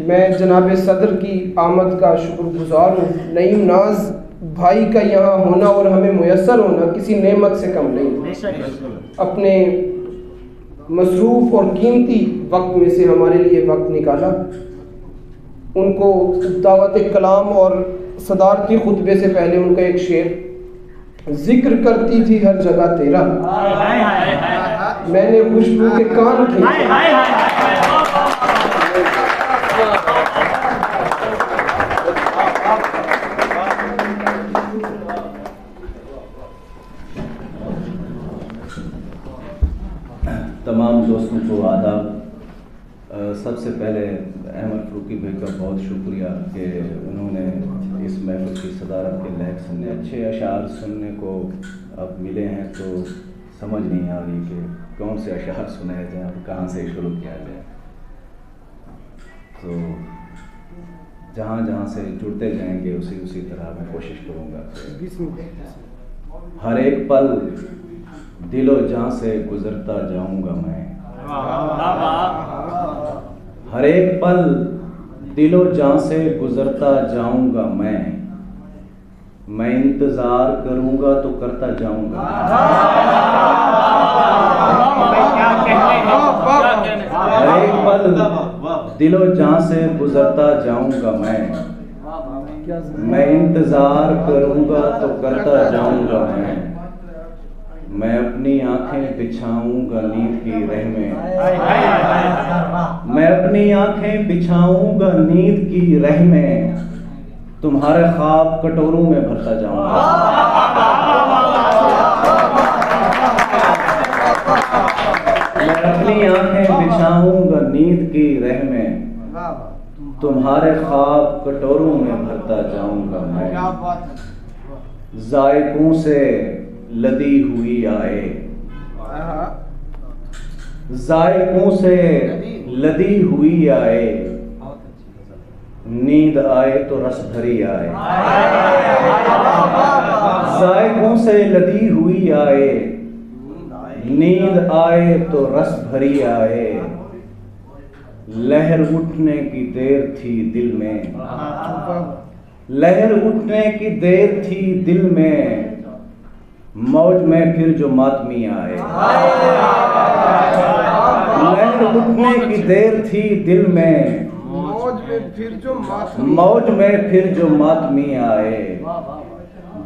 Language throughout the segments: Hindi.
मैं जनाब सदर की आमद का शुक्रगुजार हूँ। नईम नाज भाई का यहाँ होना और हमें मुयस्सर होना किसी नेमत से कम नहीं। अपने मसरूफ़ और कीमती वक्त में से हमारे लिए वक्त निकाला। उनको दावत कलाम और सदारती खुतबे से पहले उनका एक शेर, जिक्र करती थी हर जगह तेरा, मैंने खुशबू के कान खींचे। तमाम दोस्तों को आदाब। सबसे पहले अहमद फ़रूकी भाई का बहुत शुक्रिया कि उन्होंने इस महफ़िल की सदारत के लायक सुनने, अच्छे अशार सुनने को अब मिले हैं तो समझ नहीं आ रही कि कौन से अशार सुनाए जाएँ और कहाँ से शुरू किया जाए। तो जहाँ जहाँ से जुड़ते जाएंगे उसी तरह मैं कोशिश करूँगा। हर एक पल दिलो जान से गुजरता जाऊँगा मैं, हर एक पल दिलो जान से गुजरता जाऊँगा मैं इंतज़ार करूँगा तो करता जाऊँगा। हर एक पल दिलो जान से गुजरता जाऊँगा मैं इंतज़ार करूँगा तो करता जाऊँगा मैं अपनी आंखें बिछाऊंगा नींद की राह में, मैं अपनी आंखें बिछाऊंगा नींद की राह में, तुम्हारे ख्वाब कटोरों में भरता जाऊंगा। मैं अपनी आंखें बिछाऊंगा नींद की राह में, तुम्हारे ख्वाब कटोरों में भरता जाऊंगा मैं। जायकों से लदी हुई आए, जायकों से लदी हुई आए, नींद आए तो रस भरी आए। जायकों से लदी हुई आए, नींद आए तो रस भरी आए, लहर उठने की देर थी दिल में, लहर उठने की देर थी दिल में, मौज में फिर जो मातमी आए। लहर उठने की देर थी दिल में, मौज में फिर जो मातमी आए,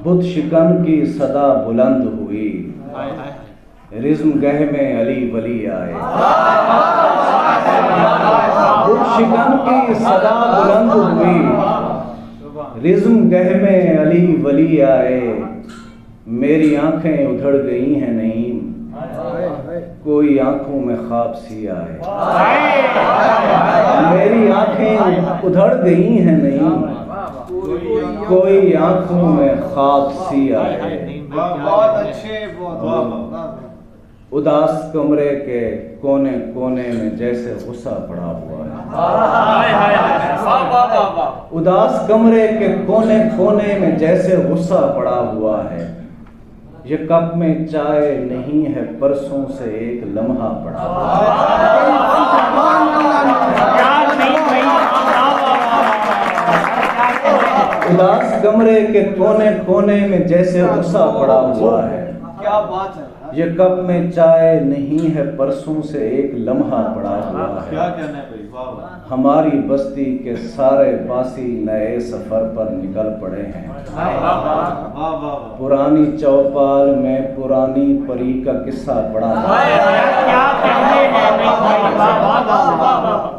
बुत शिकन की सदा बुलंद हुई, रिज़्म गह में अली वली आए। बुत शिकन की सदा बुलंद हुई, रिज़्म गह में अली वली आए, मेरी आंखें उधड़ गई हैं नईम, कोई आंखों में ख्वाब सी आए। मेरी आंखें उधड़ गई हैं नईम, कोई आंखों में ख्वाब सी आए। बहुत अच्छे, उदास कमरे के कोने कोने में जैसे गुस्सा पड़ा हुआ है, उदास कमरे के कोने कोने में जैसे गुस्सा पड़ा हुआ है, ये कप में चाय नहीं है परसों से एक लम्हा पड़ा हुआ है। उदास कमरे के कोने कोने में जैसे गुस्सा पड़ा हुआ है, क्या बात है। ये कप में चाय नहीं है परसों से एक लम्हा पड़ा हुआ है। क्या कहना है भाई, वाह वाह। हमारी बस्ती के सारे बासी नए सफर पर निकल पड़े हैं, पुरानी चौपाल में पुरानी परी का किस्सा पड़ा है।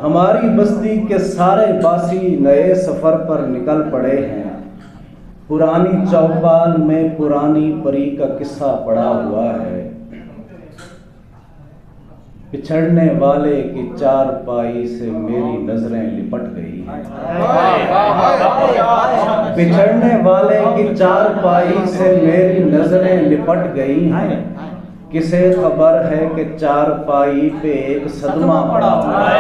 हमारी बस्ती के सारे बासी नए सफर पर निकल पड़े हैं, पुरानी चौपाल में पुरानी परी का किस्सा पड़ा हुआ है। बिछड़ने वाले की चारपाई से मेरी नजरें लिपट गई हैं, बिछड़ने वाले की चारपाई से मेरी नजरें लिपट गई हैं, किसे खबर है कि चारपाई पे एक सदमा पड़ा हुआ है।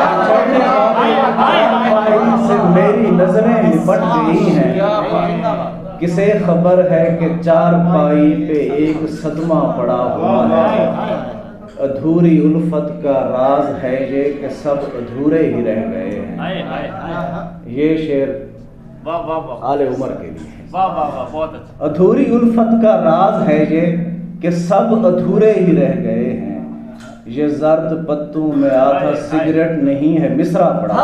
बिछड़ने वाले की चारपाई से मेरी नजरें लिपट गई हैं, किसे खबर है कि चारपाई पे एक सदमा पड़ा हुआ है। अधूरी उल्फत का राज है ये कि सब अधूरे ही रह गए हैं। ये शेर वाह वाह वाह आले उमर के लिए है। वाह वाह वाह बहुत अच्छा। अधूरी उल्फत का राज है ये कि सब अधूरे ही रह गए हैं। ये जर्द पत्तों में आधा सिगरेट नहीं है मिसरा पड़ा।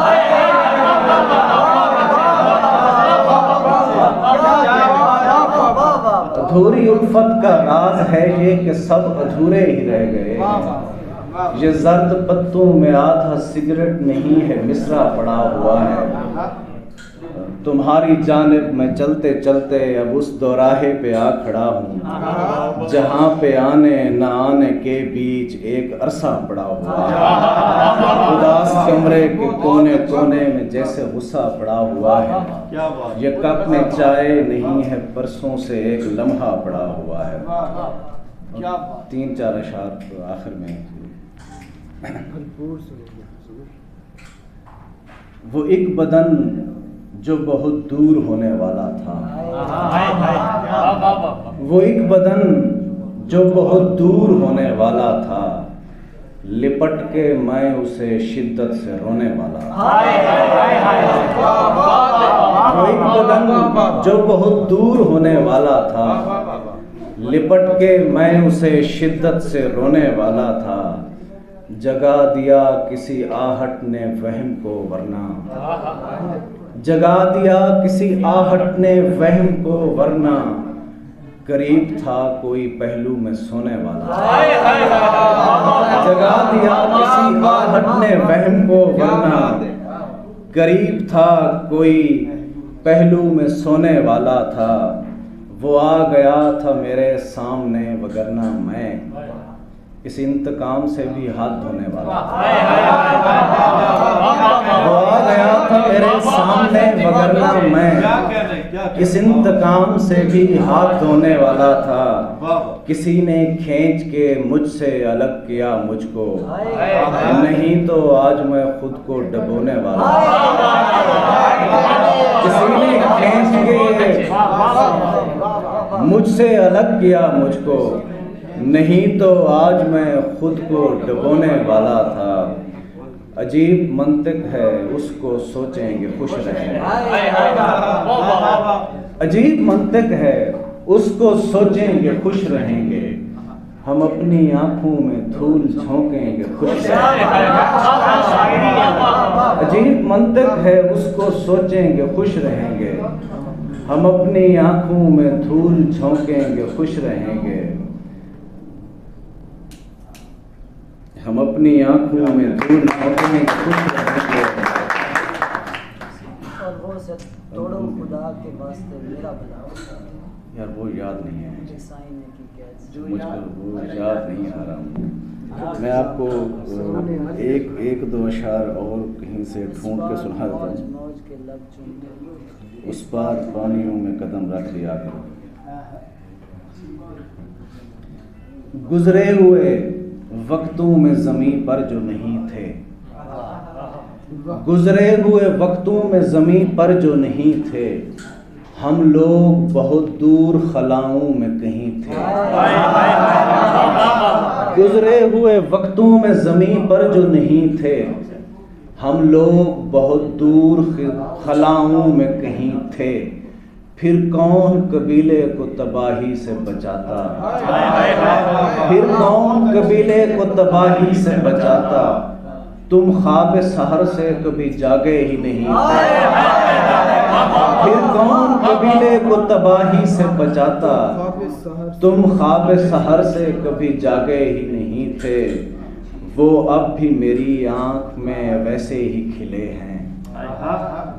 अधूरी उल्फत का राज है ये कि सब अधूरे ही रह गए हैं। ये जर्द पत्तों में आधा सिगरेट नहीं है मिसरा पड़ा हुआ है। तुम्हारी जानिब मैं चलते चलते अब उस दोराहे पे आ खड़ा हूँ जहाँ पे आने न आने के बीच एक अरसा पड़ा हुआ है। उदास कमरे के कोने कोने में जैसे गुस्सा पड़ा हुआ है। क्या बात। ये कप में चाय नहीं है परसों से एक लम्हा पड़ा हुआ है। क्या बात। 3-4 अशार तो आखिर में। वो एक बदन जो बहुत दूर होने वाला था। वो एक बदन जो बहुत दूर होने वाला था। लिपट के मैं उसे शिद्दत से रोने वाला था। वो एक बदन जो बहुत दूर होने वाला था। लिपट के मैं उसे शिद्दत से रोने वाला था। जगा दिया किसी आहट ने वहम को वरना। जगा दिया किसी आहट ने वहम को वरना। करीब था कोई पहलू में सोने वाला। जगा दिया किसी आहट ने वहम को वरना। करीब था कोई पहलू में सोने वाला था। वो आ गया था मेरे सामने वगरना मैं इस इंतकाम से भी हाथ धोने वाला। वो आ गया था मेरे सामने वगरना मैं इस इंतकाम से भी हाथ धोने वाला था। किसी ने खींच के मुझसे अलग किया मुझको। नहीं तो आज मैं खुद को डबोने वाला। किसी ने खींच के मुझसे अलग किया मुझको। नहीं तो आज मैं खुद को डुबोने वाला था। अजीब मंतिक है उसको सोचेंगे खुश रहेंगे। अजीब मंतिक है उसको सोचेंगे खुश रहेंगे। हम अपनी आंखों में धूल झोंकेंगे खुश रहेंगे। अजीब मंतिक है उसको सोचेंगे खुश रहेंगे। हम अपनी आंखों में धूल झोंकेंगे खुश रहेंगे। हम अपनी आंखों में धूल झोंकेंगे खुश रहेंगे। और वो से तोड़ो खुदा के वास्ते मेरा भला। यार वो याद नहीं है मुझे। साईं ने की क्या मुझको वो याद नहीं आ रहा। मैं आपको एक दो अशार और कहीं से ढूंढ के सुना देता हूँ। मौज के लब चूम उस पार पानियों में कदम रख लिया करो। गुजरे हुए वक्तों में ज़मीं पर जो नहीं थे। गुजरे हुए वक्तों में ज़मीं पर जो नहीं थे। हम लोग बहुत दूर खलाओं में कहीं थे। गुजरे हुए वक्तों में ज़मीं पर जो नहीं थे। हम लोग बहुत दूर खलाओं में कहीं थे। फिर कौन कबीले को तबाही से बचाता। फिर कौन कबीले को तबाही से बचाता। तुम ख्वाब सहर से कभी जागे ही नहीं थे। फिर कौन कबीले को तबाही से बचाता। तुम ख्वाब सहर से कभी जागे ही नहीं थे। वो अब भी मेरी आंख में वैसे ही खिले हैं।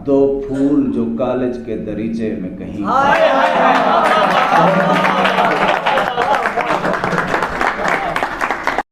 दो फूल जो कॉलेज के दरीचे में कहीं